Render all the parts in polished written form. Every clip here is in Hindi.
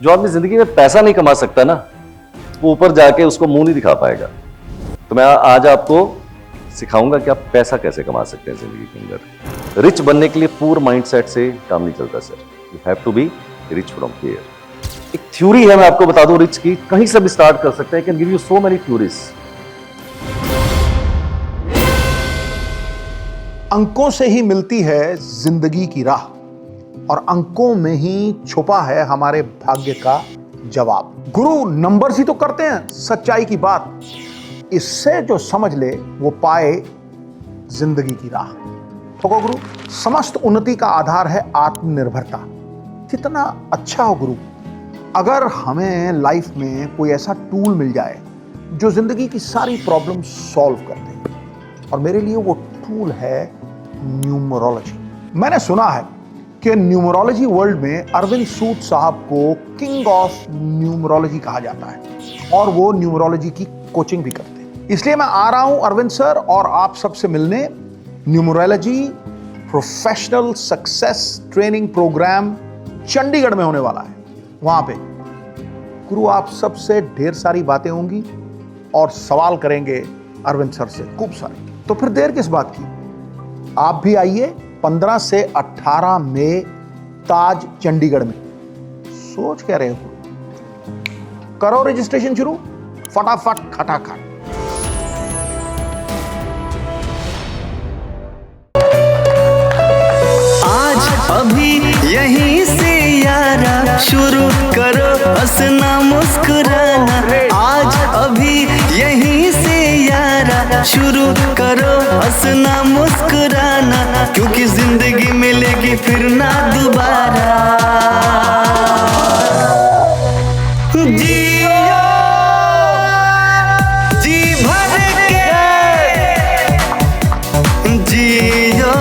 जो आदमी जिंदगी में पैसा नहीं कमा सकता ना, वो ऊपर जाके उसको मुंह नहीं दिखा पाएगा। तो मैं आज आपको सिखाऊंगा कि आप पैसा कैसे कमा सकते हैं जिंदगी के अंदर। रिच बनने के लिए पूर माइंडसेट से काम नहीं चलता sir. You have to be rich from here. एक थ्योरी है, मैं आपको बता दूं रिच की, कहीं से भी स्टार्ट कर सकते हैं। Can give you so many theories. अंकों से ही मिलती है जिंदगी की राह, और अंकों में ही छुपा है हमारे भाग्य का जवाब। गुरु नंबर्स ही तो करते हैं सच्चाई की बात। इससे जो समझ ले वो पाए जिंदगी की राह। ठोको गुरु, समस्त उन्नति का आधार है आत्मनिर्भरता। कितना अच्छा हो गुरु अगर हमें लाइफ में कोई ऐसा टूल मिल जाए जो जिंदगी की सारी प्रॉब्लम सॉल्व कर दे। और मेरे लिए वो टूल है न्यूमरोलॉजी। मैंने सुना है कि न्यूमरोलॉजी वर्ल्ड में अरविंद सूद साहब को किंग ऑफ न्यूमरोलॉजी कहा जाता है, और वो न्यूमरोलॉजी की कोचिंग भी करते हैं। इसलिए मैं आ रहा हूं अरविंद सर और आप सबसे मिलने। Numerology professional success training program Chandigarh में होने वाला है। वहां पे गुरु आप सबसे ढेर सारी बातें होंगी और सवाल करेंगे अरविंद सर से खूब सारे। तो फिर देर किस बात की, आप भी आइए 15 से 18 मई ताज चंडीगढ़ में। सोच क्या रहे हो, करो रजिस्ट्रेशन शुरू फटाफट खटाखट। अभी यहीं से यारा शुरू करो हंसना मुस्कुराना। आज अभी यहीं से यारा शुरू करो हंसना मुस्कुराना, क्योंकि जिंदगी मिलेगी फिर ना दोबारा। जियो जी भर के, जियो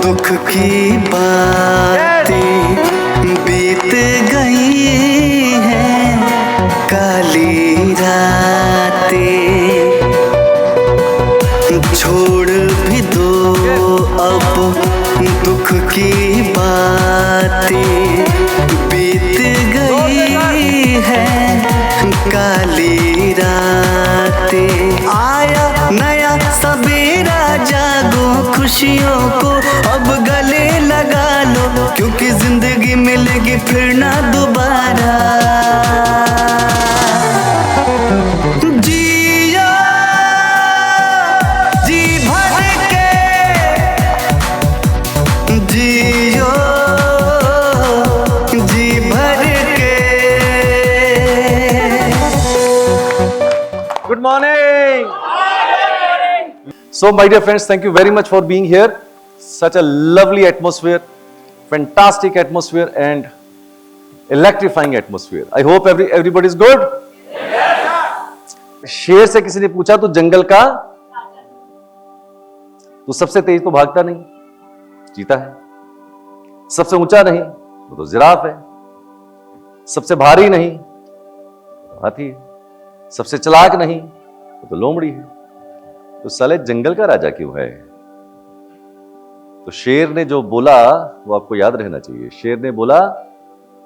दुख की बातें बीत गई हैं, काली रातें छोड़ भी दो अब दुख की बातें बीत गई हैं, काली रातें। आया नया सवेरा, जागो खुशियों को अब गले लगा लो, क्योंकि जिंदगी मिलेगी फिर ना दोबारा। जियो जी भर के, जियो जी भर के। Good morning. So my dear friends, thank you very much for being here. Such a lovely atmosphere, fantastic atmosphere and electrifying atmosphere. I hope everybody is good. Yes. शेर से किसी ने पूछा तो जंगल का तो सबसे तेज तो भागता नहीं, चीता है। सबसे ऊंचा नहीं वो तो जिराफ है। सबसे भारी नहीं तो हाथी है। सबसे चालाक नहीं वो तो लोमड़ी है। तो साले जंगल का राजा क्यों है? तो शेर ने जो बोला वो आपको याद रहना चाहिए। शेर ने बोला,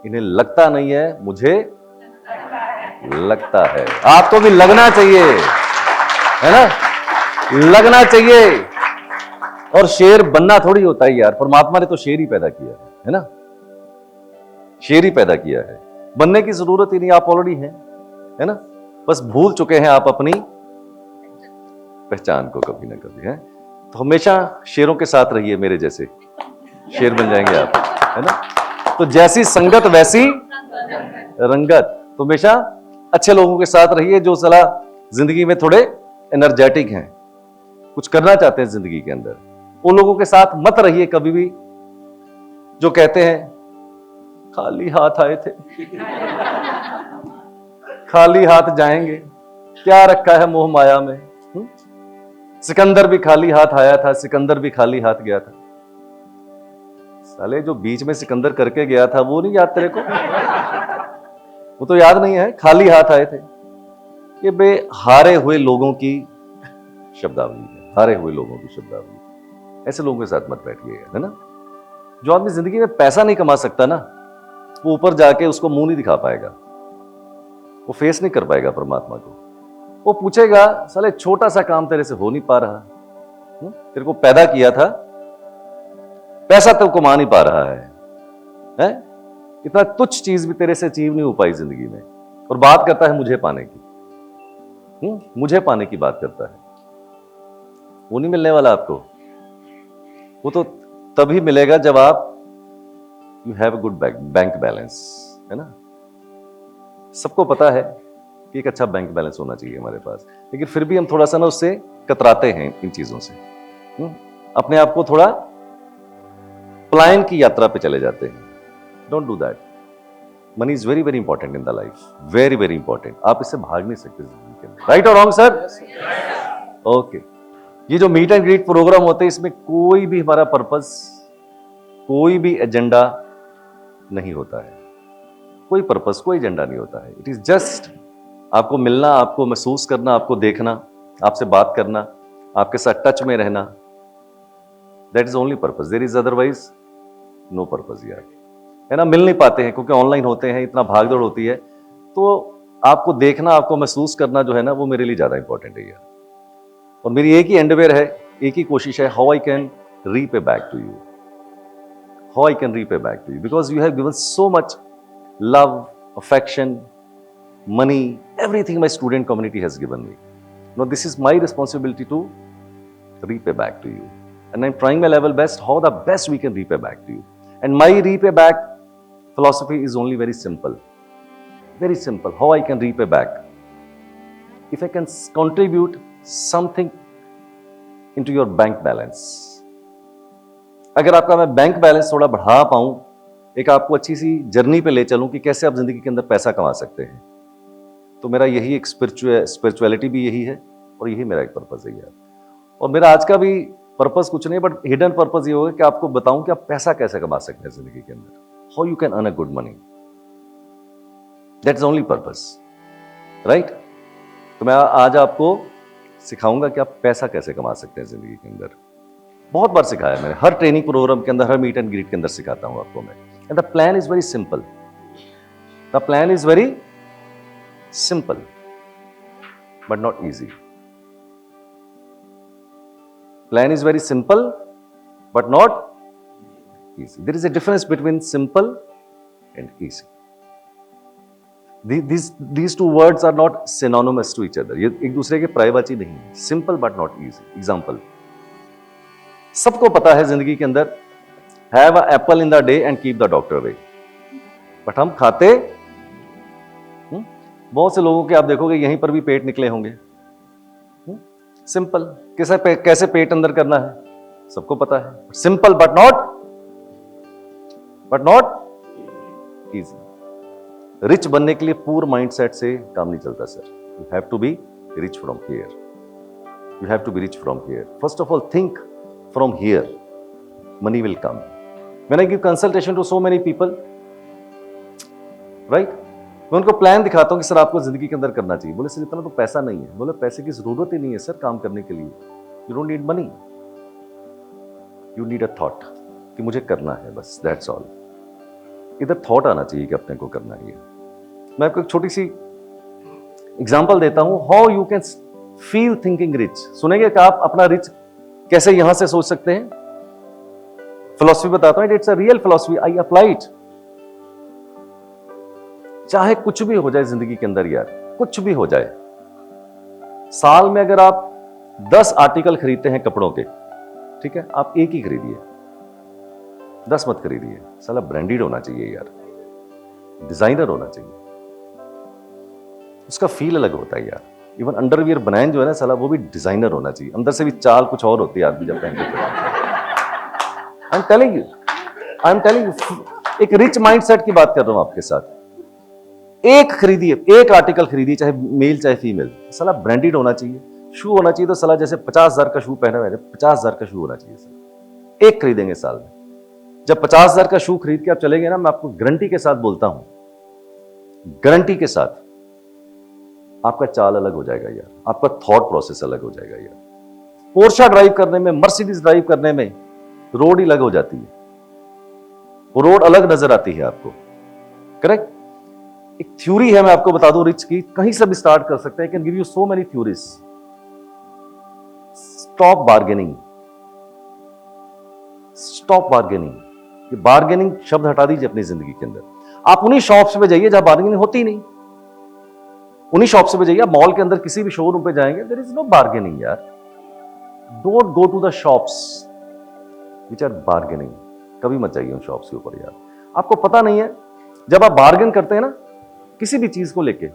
इन्हें लगता नहीं है, मुझे लगता है। आपको भी लगना चाहिए, है ना? लगना चाहिए। और शेर बनना थोड़ी होता है यार, परमात्मा ने तो शेर ही पैदा किया है ना? शेर ही पैदा किया है, बनने की जरूरत ही नहीं, आप ऑलरेडी हैं, है ना? बस भूल चुके हैं आप अपनी पहचान को कभी ना कभी, है? तो हमेशा शेरों के साथ रहिए, मेरे जैसे शेर बन जाएंगे आप, है ना? तो जैसी संगत वैसी रंगत। तो हमेशा अच्छे लोगों के साथ रहिए जो सलाह जिंदगी में थोड़े एनर्जेटिक हैं, कुछ करना चाहते हैं जिंदगी के अंदर। उन लोगों के साथ मत रहिए कभी भी जो कहते हैं खाली हाथ आए थे खाली हाथ जाएंगे, क्या रखा है मोह माया में। सिकंदर भी खाली हाथ आया था, सिकंदर भी खाली हाथ गया था। साले जो बीच में सिकंदर करके गया था वो नहीं याद तेरे को? वो तो याद नहीं है, खाली हाथ आए थे। ये बे हारे हुए लोगों की शब्दावली है, हारे हुए लोगों की शब्दावली। ऐसे लोगों के साथ मत बैठिए, है ना। जो आदमी जिंदगी में पैसा नहीं कमा सकता ना, वो ऊपर जाके उसको मुंह नहीं दिखा पाएगा, वो फेस नहीं कर पाएगा परमात्मा को। वो पूछेगा साले छोटा सा काम तेरे से हो नहीं पा रहा, तेरे को पैदा किया था, पैसा तो कमा नहीं पा रहा है? इतना तुच्छ चीज भी तेरे से अचीव नहीं हो पाई जिंदगी में, और बात करता है मुझे पाने की। मुझे पाने की बात करता है। वो नहीं मिलने वाला आपको। वो तो तभी मिलेगा जब आप you have a good bank balance, है ना। सबको पता है कि एक अच्छा बैंक बैलेंस होना चाहिए हमारे पास, लेकिन फिर भी हम थोड़ा सा ना उससे कतराते हैं इन चीजों से। अपने आप को थोड़ा पलायन की यात्रा पे चले जाते हैं। Don't do that. Money is very very important in the life, very very important. आप इससे भाग नहीं सकते जिंदगी के अंदर। राइट और रॉन्ग सर? ओके। ये जो मीट एंड ग्रीट प्रोग्राम होते हैं, इसमें कोई भी हमारा पर्पस, कोई भी एजेंडा नहीं होता है। कोई पर्पस, कोई एजेंडा नहीं होता है। इट इज जस्ट आपको मिलना, आपको महसूस करना, आपको देखना, आपसे बात करना, आपके साथ टच में रहना। That is only purpose. There is otherwise no purpose यार, है ना। मिल नहीं पाते हैं क्योंकि ऑनलाइन होते हैं, इतना भागदौड़ होती है। तो आपको देखना, आपको महसूस करना जो है ना, वो मेरे लिए ज्यादा इंपॉर्टेंट है यार। और मेरी एक ही एंडवेयर है, एक ही कोशिश है, how I can repay back to you, how I can repay back to you, because you have given so much love, affection, money, everything my student community has given me. Now this is my responsibility to repay back to you, and I'm trying my level best how the best we can repay back to you. And my repay back philosophy is only very simple, very simple. How I can repay back? If I can contribute something into your bank balance, अगर आपका मैं बैंक बैलेंस थोड़ा बढ़ा पाऊं, एक आपको अच्छी सी जर्नी पे ले चलूं कि कैसे आप जिंदगी के अंदर पैसा कमा सकते हैं, तो मेरा यही एक स्पिरिचुअलिटी भी यही है, और यही मेरा एक पर्पस है यार। और मेरा आज का भी पर्पस कुछ नहीं, बट हिडन पर्पस ये होगा कि आपको बताऊं कि आप पैसा कैसे कमा सकते हैं जिंदगी के अंदर, how you can earn a good money. That's only purpose, right. तो मैं आज आपको सिखाऊंगा कि आप पैसा कैसे कमा सकते हैं जिंदगी के अंदर। बहुत बार सिखाया मैंने, हर ट्रेनिंग प्रोग्राम के अंदर, हर मीट एंड ग्रीट के अंदर सिखाता हूं आपको मैं। And the plan is very simple, the plan is very simple but not easy. Plan is very simple but not easy. There is a difference between simple and easy. These two words are not synonymous to each other. ये एक दूसरे के पर्यायवाची नहीं है। Simple but not easy. Example. सबको पता है जिंदगी के अंदर have an apple in the day and keep the doctor away. But हम खाते, बहुत से लोगों के आप देखोगे यहीं पर भी पेट निकले होंगे। सिंपल, कैसे पेट अंदर करना है सबको पता है। Simple but not easy. Rich बनने के लिए पूर माइंडसेट से काम नहीं चलता sir. You have to be rich from here, you have to be rich from here. First of all think from here, money will come. When I give consultation to so many people, right, मैं उनको प्लान दिखाता हूं कि सर आपको जिंदगी के अंदर करना चाहिए। बोले सर इतना तो पैसा नहीं है। बोले पैसे की जरूरत ही नहीं है सर काम करने के लिए। You don't need money, you need a thought कि मुझे करना है, बस दैट्स ऑल। इधर थॉट आना चाहिए कि अपने को करना है। मैं आपको एक छोटी सी एग्जांपल देता हूं, how you can feel thinking rich. सुनेंगे कि आप अपना रिच कैसे यहां से सोच सकते हैं। फिलॉसफी बताता हूं, it's a real philosophy, I apply it. चाहे कुछ भी हो जाए जिंदगी के अंदर यार, कुछ भी हो जाए, साल में अगर आप 10 आर्टिकल खरीदते हैं कपड़ों के, ठीक है, आप एक ही खरीदिए, 10 मत खरीदिए। साला ब्रांडेड होना चाहिए यार, डिजाइनर होना चाहिए, उसका फील अलग होता है यार। इवन अंडरवियर बनाएं जो है ना साला, वो भी डिजाइनर होना चाहिए। अंदर से भी चाल कुछ और होती है आदमी जब पहन के। आई एम टेलिंग यू, एक रिच माइंडसेट की बात कर रहा हूं आपके साथ। एक खरीदिए, एक आर्टिकल खरीदिए, चाहे मेल चाहे फीमेल, साला ब्रांडेड होना चाहिए। शू होना चाहिए तो साला जैसे 50,000 का शू पहना है, 50,000 का शू होना चाहिए सर। एक खरीदेंगे साल में, जब 50,000 का शू खरीद के आप चलेंगे ना, मैं आपको गारंटी के साथ बोलता हूं, गारंटी के साथ, आपका चाल अलग हो जाएगा यार, आपका थॉट प्रोसेस अलग हो जाएगा यार। पोर्शा ड्राइव करने में, मर्सिडीज ड्राइव करने में रोड ही अलग हो जाती है, वो रोड अलग नजर आती है आपको। करेक्ट? एक थ्योरी है, मैं आपको बता दूं रिच की, कहीं से भी स्टार्ट कर सकते हैं। Can give you so many theories. Stop bargaining, stop bargaining. ये बार्गेनिंग शब्द हटा दीजिए अपनी जिंदगी के अंदर। आप उन्हीं शॉप्स पे जाइए जहां बार्गेनिंग होती नहीं, उन्हीं शॉप्स पे जाइए। मॉल के अंदर किसी भी शोरूम पे जाएंगे, देयर इज नो बार्गेनिंग यार। Don't go to the shops which are bargaining. कभी मत जाइए उन शॉप्स के ऊपर यार, आपको पता नहीं है। जब आप बार्गेन करते हैं ना किसी भी चीज को लेके,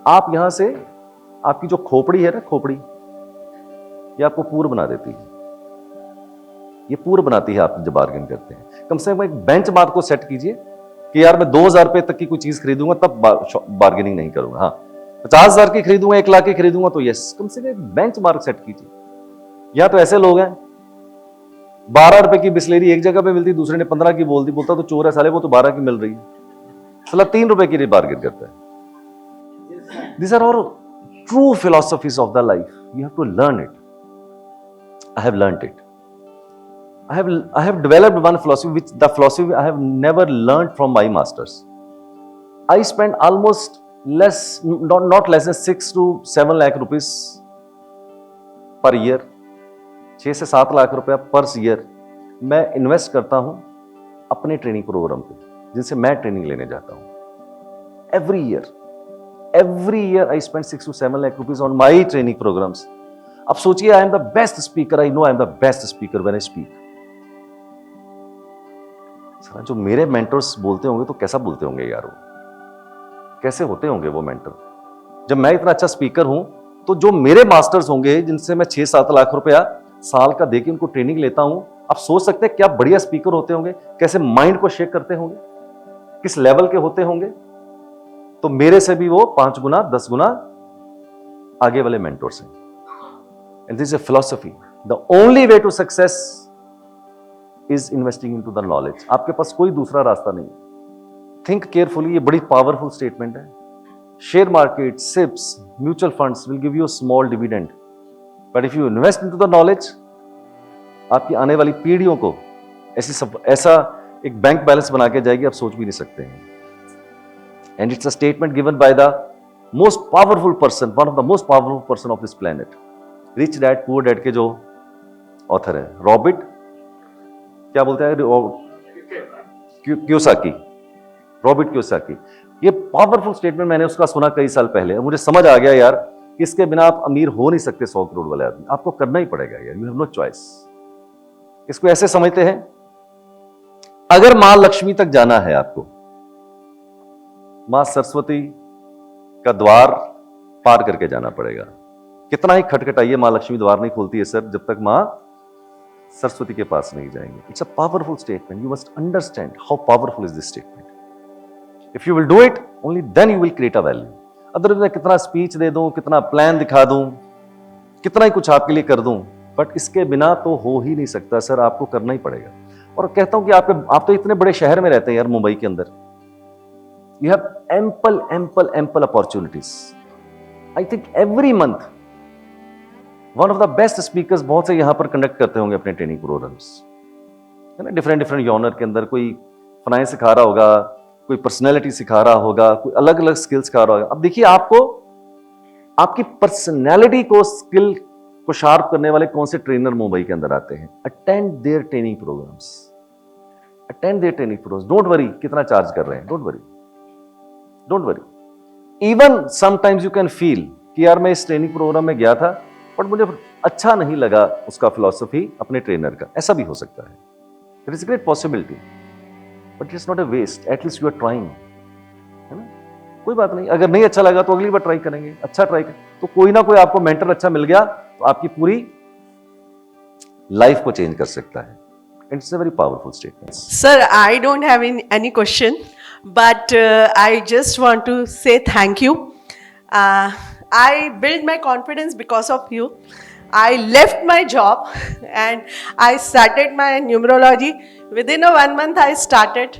आप यहां से, आपकी जो खोपड़ी है ना, खोपड़ी, ये आपको पूर्ण बना देती है, ये पूर्ण बनाती है आप जब बार्गेन करते हैं। कम से कम एक बेंच मार्क को सेट कीजिए कि यार मैं 2,000 रुपए तक की कोई चीज खरीदूंगा तब बार्गेनिंग नहीं करूंगा। हाँ, 50,000 की खरीदूंगा, 1 लाख की खरीदूंगा तो यस, कम से कम एक बेंच मार्क सेट कीजिए। यहां तो ऐसे लोग हैं, 12 रुपए की बिस्लेरी एक जगह पे मिलती, दूसरे ने 15 की बोल दी, बोलता तो चोर है साले, वो तो 12 की मिल रही है, साला 3 रुपए की बार्गेन करता है। These are all true philosophies of the life. You have to learn it. I have learned it. I have developed one philosophy, which the philosophy I have never learned from my masters. I spend almost not less than 6 to 7 lakh rupees per year. 6 से 7 लाख रुपया पर ईयर मैं इन्वेस्ट करता हूं अपने ट्रेनिंग प्रोग्राम पे, जिनसे मैं ट्रेनिंग लेने जाता हूं। Every year I spend 6 to 7 lakh rupees on my training programs. अब सोचिए, I am the best speaker, I know I am the best speaker when I speak. जो मेरे मेंटर्स बोलते होंगे तो कैसा बोलते होंगे यार, वो कैसे होते होंगे वो मेंटर। जब मैं इतना अच्छा स्पीकर हूं तो जो मेरे मास्टर्स होंगे, जिनसे मैं 6-7 लाख रुपया साल का देके उनको ट्रेनिंग लेता हूं, आप सोच सकते हैं क्या बढ़िया स्पीकर होते होंगे, कैसे माइंड को शेक करते होंगे, किस लेवल के होते होंगे। तो मेरे से भी वो 5 गुना 10 गुना आगे वाले मेंटर्स हैं। And this is a philosophy, the only way to success is investing into the knowledge. आपके पास कोई दूसरा रास्ता नहीं। थिंक केयरफुली, ये बड़ी पावरफुल स्टेटमेंट है। Share market, SIPs, mutual funds will give you a small dividend, but if you invest into the knowledge, आपकी आने वाली पीढ़ियों को ऐसा एक बैंक बैलेंस बना के जाएगी, आप सोच भी नहीं सकते हैं। And it's a statement given by the most powerful person, one of the most powerful person of this planet, rich dad poor dad के जो ऑथर है, रॉबर्ट, क्या बोलते हैं, कियोसाकी, रॉबर्ट कियोसाकी। ये पावरफुल स्टेटमेंट मैंने उसका सुना कई साल पहले, मुझे समझ आ गया यार कि इसके बिना आप अमीर हो नहीं सकते। 100 करोड़ वाले आदमी, आपको करना ही पड़ेगा यार, यू हैव नो चॉइस। इसको ऐसे समझते हैं, अगर मां लक्ष्मी तक जाना है आपको, मां सरस्वती का द्वार पार करके जाना पड़ेगा। कितना ही खटखटाइए, मां लक्ष्मी द्वार नहीं खोलती है सर जब तक मां सरस्वती के पास नहीं जाएंगे। It's a powerful statement, you must understand how powerful is this statement. If you will do it, only then you will create a value. Otherwise कितना स्पीच दे दूं, कितना प्लान दिखा दूं, कितना ही कुछ आपके लिए कर दूं, बट इसके बिना तो हो ही नहीं सकता सर, आपको करना ही पड़ेगा। और कहता हूं कि आप तो इतने बड़े शहर में रहते हैं यार, मुंबई के अंदर, you have ample opportunities. I think every month one of the best speakers बहुत से यहां पर कंडक्ट करते होंगे अपने ट्रेनिंग प्रोग्राम्स, है ना, डिफरेंट जॉनर के अंदर। कोई फाइनेंस सिखा रहा होगा, कोई पर्सनैलिटी सिखा रहा होगा, कोई अलग अलग स्किल सिखा रहा होगा। अब देखिए, आपको आपकी पर्सनैलिटी को, स्किल को शार्प करने वाले कौन से ट्रेनर मुंबई के अंदर आते हैं। Attend their training programs, attend their training programs. Don't worry कितना चार्ज कर रहे हैं, don't worry. Even sometimes you can feel कि यार मैं इस ट्रेनिंग प्रोग्राम में गया था बट मुझे अच्छा नहीं लगा उसका फिलॉसफी अपने ट्रेनर का, ऐसा भी हो सकता है। There is a great possibility, but it's not a waste, at least you are trying, है ना। कोई बात नहीं, अगर नहीं अच्छा लगा तो अगली बार ट्राई करेंगे, अच्छा ट्राई करें तो कोई ना कोई आपको मेंटर अच्छा मिल गया तो आपकी पूरी लाइफ को चेंज कर सकता है। It's a very powerful statement. Sir, I don't have any question, but I just want to say thank you. I built my confidence because of you. I left my job and I started my numerology. Within a 1 month I started,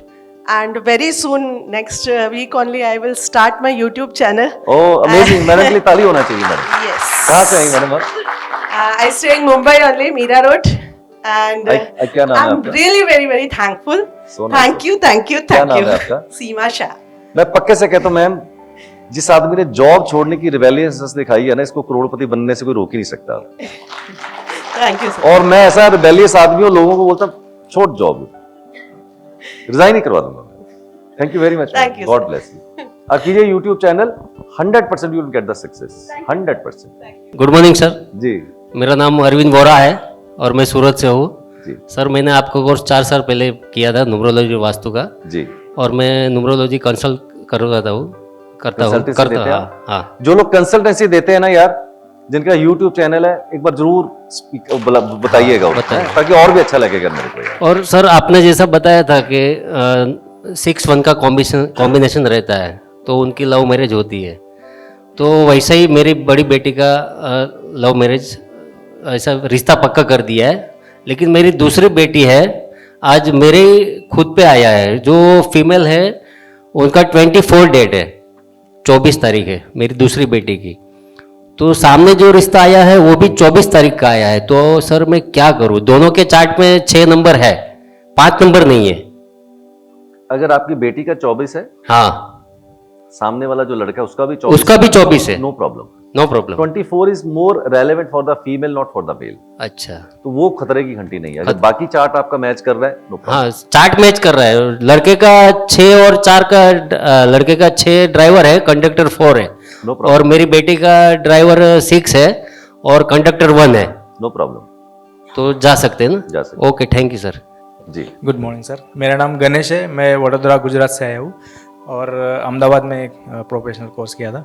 and very soon next week only I will start my YouTube channel. Oh amazing, madam के लिए ताली होना चाहिए मैडम। Yes. कहाँ से आई मैडम आप? I stay in Mumbai only, Mira Road, and क्या नाम है I'm आपका? really very thankful. So nice. Thank you, thank you, क्या thank नाम you. है आपका? सीमा शाह। मैं पक्के से कहता हूँ मैम, जिस आदमी ने जॉब छोड़ने की रिबेलियसनेस दिखाई है ना, इसको करोड़पति बनने से कोई रोक ही नहीं सकता। Thank you, sir. और मैं ऐसा रिबेलियस आदमी हूँ, लोगों को बोलता हूँ छोड़ जॉब, रिजाइन ही करवा दूंगा। Thank you very much, Thank you, God sir. Bless you. अब कीजिए YouTube channel, 100% you will get the success, 100%। Good morning sir, जी मेरा नाम अरविंद वोरा है और मैं सूरत से हूँ। जी सर मैंने आपका कोर्स 4 साल पहले किया था न्यूमरोलॉजी वास्तु का, जी। और मैं न्यूमरोलॉजी कंसल्ट करता हूँ Consultancy देते हैं आप? हाँ। जो लोग कंसल्टेंसी देते हैं ना यार, जिनका यूट्यूब चैनल है, एक बार जरूर बताइएगा उसमें, बताइए। ताकि और भी अच्छा लगेगा मेरे को यार। और सर आपने जैसा बताया था कि 6-1 का कॉम्बिनेशन रहता है तो उनकी लव मैरिज होती है, तो वैसा ही मेरी बड़ी बेटी का लव मैरिज ऐसा रिश्ता पक्का कर दिया है। लेकिन मेरी दूसरी बेटी है, आज मेरे खुद पे आया है, जो फीमेल है उनका 24 डेट है, 24 तारीख है मेरी दूसरी बेटी की। तो सामने जो रिश्ता आया है वो भी 24 तारीख का आया है। तो सर मैं क्या करूं? दोनों के चार्ट में 6 नंबर है, 5 नंबर नहीं है। अगर आपकी बेटी का 24 है, हाँ, सामने वाला जो लड़का है उसका भी 24, उसका भी 24 है, no problem. No problem. 24 is more relevant for the female, not for the male. अच्छा, तो वो खतरे की घंटी नहीं है। अगर बाकी चार्ट आपका मैच कर रहा है, नो प्रॉब्लम। हाँ चार्ट मैच कर रहा है। लड़के का 6 और 4 का लड़के का 6 ड्राइवर है, कंडक्टर 4 है, नो प्रॉब्लम, और मेरी बेटी का ड्राइवर 6 है और कंडक्टर 1 है। नो प्रॉब्लम, तो जा सकते हैं ना? जा सकते। Okay, thank you sir. जी गुड मॉर्निंग सर, मेरा नाम गणेश है, मैं वडोदरा गुजरात से आया हूँ और अहमदाबाद में एक प्रोफेशनल कोर्स किया था।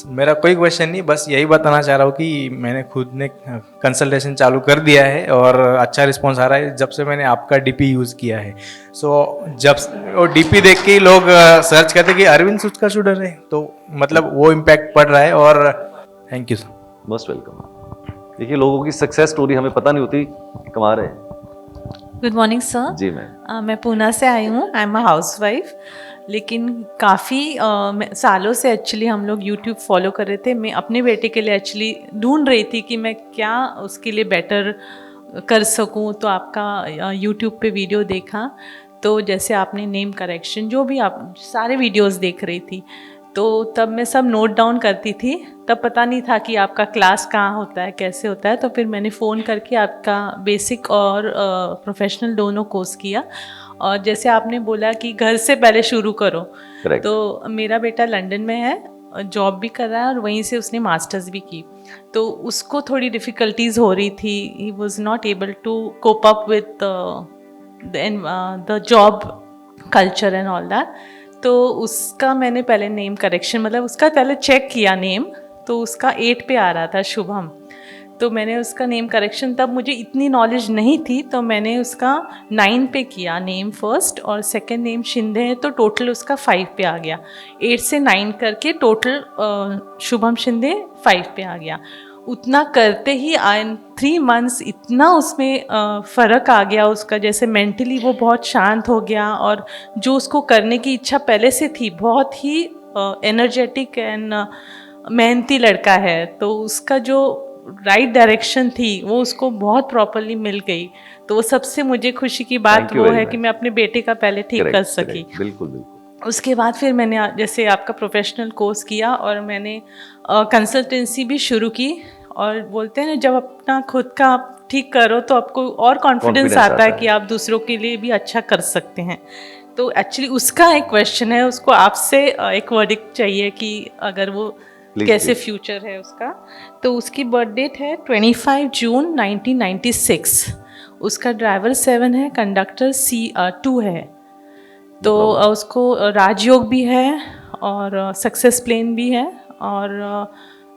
मेरा कोई क्वेश्चन नहीं, बस यही बताना चाह रहा हूँ कि मैंने खुद ने कंसल्टेशन चालू कर दिया है और अच्छा रिस्पॉन्स आ रहा है जब से मैंने आपका डीपी यूज़ किया है। सो जब वो डीपी देख के ही लोग सर्च करते कि अरविंद सूद का स्टूडेंट है, तो मतलब वो इम्पैक्ट पड़ रहा है। और thank you sir. Most welcome. देखिए लोगों की सक्सेस स्टोरी हमें पता नहीं होती, कमा रहे हैं। Good morning sir. जी मैम। मैं पूना से आई हूँ, आई एम अ हाउसवाइफ। लेकिन काफ़ी सालों से एक्चुअली हम लोग यूट्यूब फॉलो कर रहे थे। मैं अपने बेटे के लिए एक्चुअली ढूंढ रही थी कि मैं क्या उसके लिए बेटर कर सकूं, तो आपका यूट्यूब पे वीडियो देखा, तो जैसे आपने नेम करेक्शन जो भी आप सारे वीडियोस देख रही थी, तो तब मैं सब नोट डाउन करती थी। तब पता नहीं था कि आपका क्लास कहाँ होता है, कैसे होता है। तो फिर मैंने फ़ोन करके आपका बेसिक और प्रोफेशनल दोनों कोर्स किया। और जैसे आपने बोला कि घर से पहले शुरू करो, Correct. तो मेरा बेटा लंदन में है, जॉब भी कर रहा है और वहीं से उसने मास्टर्स भी की। तो उसको थोड़ी डिफ़िकल्टीज हो रही थी, he was not able to cope up with the job culture and all that. तो उसका मैंने पहले नेम करेक्शन, मतलब उसका पहले चेक किया नेम, तो उसका 8 पे आ रहा था शुभम। तो मैंने उसका नेम करेक्शन, तब मुझे इतनी नॉलेज नहीं थी, तो मैंने उसका 9 पे किया नेम फर्स्ट, और सेकंड नेम शिंदे है तो टोटल उसका 5 पे आ गया। 8 से 9 करके टोटल शुभम शिंदे 5 पे आ गया। उतना करते ही 3 मंथ्स इतना उसमें फ़र्क आ गया उसका, जैसे मेंटली वो बहुत शांत हो गया, और जो उसको करने की इच्छा पहले से थी, बहुत ही एनर्जेटिक एंड मेहनती लड़का है, तो उसका जो राइट डायरेक्शन थी वो उसको बहुत प्रॉपरली मिल गई। तो वो सबसे मुझे खुशी की बात Thank you वो very है much. कि मैं अपने बेटे का पहले ठीक Correct, कर सकी। correct. बिल्कुल बिल्कुल। उसके बाद फिर मैंने जैसे आपका प्रोफेशनल कोर्स किया और मैंने कंसल्टेंसी भी शुरू की। और बोलते हैं ना, जब अपना खुद का आप ठीक करो तो आपको और कॉन्फिडेंस आता है कि आप दूसरों के लिए भी अच्छा कर सकते हैं। तो एक्चुअली उसका एक क्वेश्चन है, उसको आपसे एक वर्डिक्ट चाहिए कि अगर वो कैसे फ्यूचर है उसका। तो उसकी बर्थ डेट है 25 जून 1996। उसका ड्राइवर 7 है, कंडक्टर C2 है। तो उसको राजयोग भी है और सक्सेस प्लेन भी है और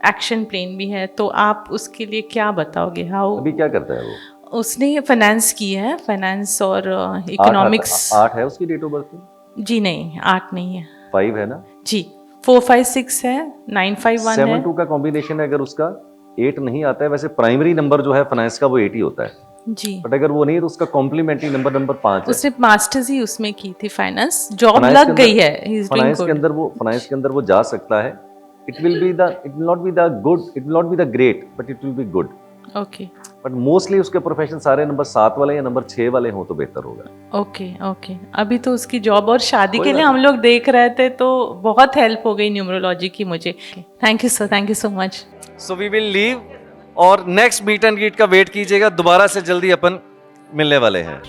एक्शन प्लेन भी है। तो आप उसके लिए क्या बताओगे? हाउ अभी क्या करता है वो? उसने फाइनेंस की है, फाइनेंस और इकोनॉमिक्स। 8 है उसकी डेट ऑफ बर्थ? जी नहीं, 8 नहीं है, 5 है ना? जी 456 है, 951 है। 7-2 का कॉम्बिनेशन है अगर उसका, 8 नहीं आता है। वैसे प्राइमरी नंबर जो है फाइनेंस का वो 8 ही होता है, जी। बट अगर वो नहीं है तो उसका कॉम्प्लीमेंट्री नंबर 5 है। उसने मास्टर्स ही उसमें की थी, फाइनेंस जॉब फाइनेंस लग के अंदर- गई है, ही इज डूइंग फाइनेंस के गुड। अंदर वो फाइनेंस के अंदर वो जा सकता है। It will not be the good, it will not be the great, but it will be good. Okay but mostly उसके प्रोफेशन सारे नंबर 7 वाले या नंबर 6 वाले हों तो बेहतर होगा। Okay okay. अभी तो उसकी जॉब और शादी कोई के लिए बात हम लोग देख रहे थे, तो बहुत हेल्प हो गई न्यूमरोलॉजी की मुझे। Thank you sir, thank you so much. So we will leave और नेक्स्ट मीट एंड ग्रीट का वेट कीजिएगा, दोबारा से जल्दी अपन मिलने वाले हैं।